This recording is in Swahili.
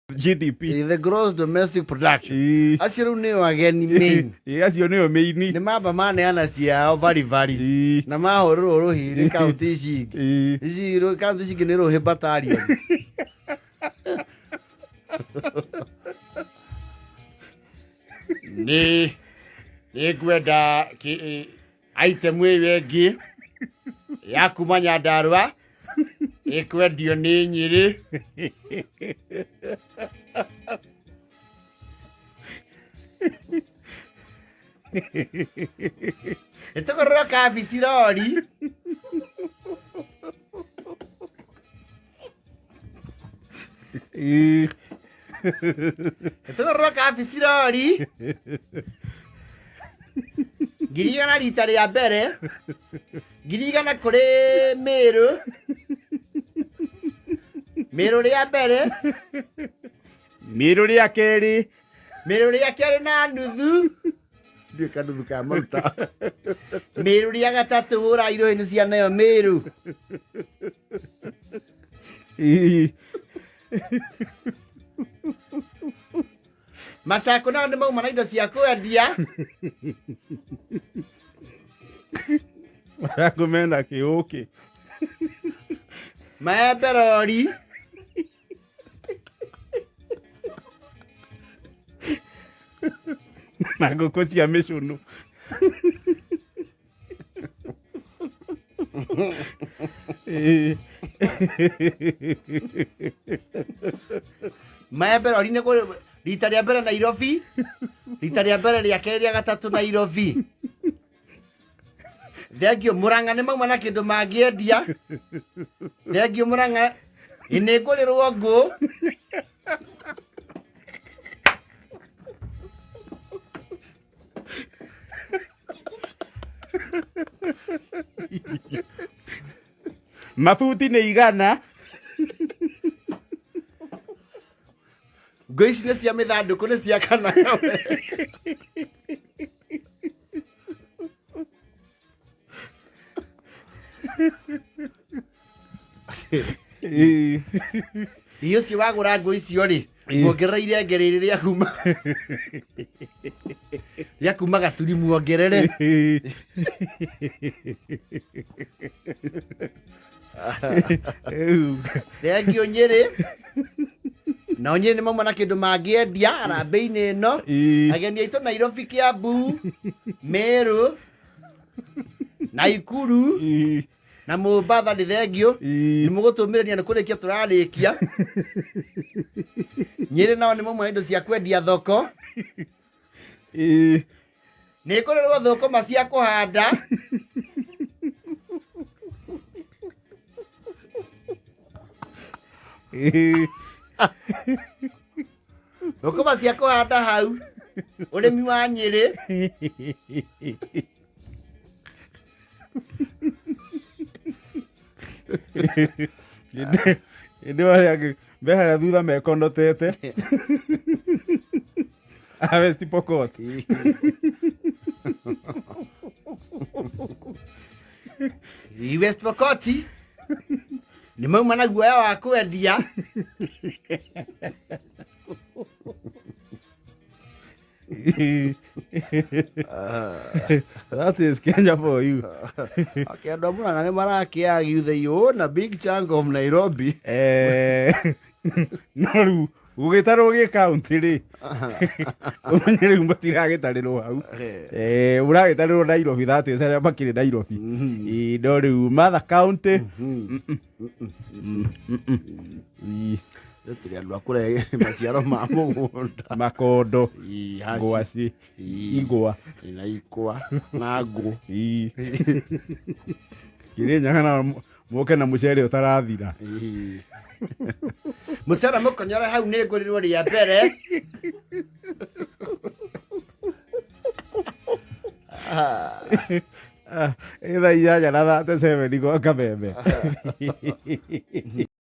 GDP. The gross domestic production. Aciru ni wageni main. Acio ni o main. Ni maba maneana ciao vari. Na mahoro rohi ni county ici. Ici county ici ni rohi battalion. Ni kwenda item wengi ya kuma Nyandarua ikwendio ni Nyeri. Etokorora kabisi rori. Etokorora kabisi rori. Girigana rita rĩa mbere. Girigana kuri Meru. Meru rĩa mbere. Meru rĩa keri. Meru rĩa keri na nuthu. Ndio kanuthu ka maruta. Meru rĩa gatatu hũra iroini cia nayo Meru. Macako nao nĩ mauma na indo cia kwendia. Macako mena kĩũkĩ. Maembe rori. Na ngũkũ cia mĩcũnũ. Maembe rori nĩ kũrĩ rita rĩa mbere Nairobi. Rita rĩa mbere rĩa kerĩ rĩa gatatũ Nairobi. Thengio Murang'a nĩ mauma na kĩndũ mangĩendia. Thengio Murang'a nĩ ngũrĩrwo ngũ. Mabuti nĩ igana. Ngũ ici nĩ cia mĩthandũkũ nĩ cia kana. Iyo ci wagũra ngũ icio rĩ muongerera irengereire rĩa kuma. Rĩa kuma Gaturi muongerere. Thengio Nyeri. Na Nyeri nĩ mauma na kĩndũ mangĩendia arambĩ-inĩ ĩno. Ageni aitũ Nairobi, Kiambu, Meru, Naikuru na Mombasa nĩ thengio. Nĩ mũgũtũmĩrania nĩ kũrĩkia tũrarĩkia. Nyeri nao nĩ mauma na indo cia kwendia thoko. Nĩ kũrĩrwo thũkũma cia kũhanda. Thũkũma cia kũhanda hau. Ũrĩmi wa Nyeri. Ĩndĩ warĩa mbehera thutha mekondotete. A West Pokot. West Pokot nĩ mauma na guoya wa kwendia. That is Kenya for you. Okay, andũ a Murang'a nĩ marakĩagi they own a big chunk of Nairobi. No rĩu gũgĩtarwo gĩ county rĩ. Ũmenye rĩu matiragĩtarĩrwo hau. Ũragĩtarĩrwo Nairobi, that is arĩa makĩrĩ Nairobi. No rĩu Martha County. Tũrĩ andũ a kũrehe maciaro ma mũgũnda. Makondo, ngwacĩ, igwa. Na ikwa na ngũ. Kirinyaga na moke na mũcere ũtarathira. Mũcere mũkonyore hau nĩ ngũrĩrwo rĩa mbere. Thaa 8 na 37 gwa Kameme.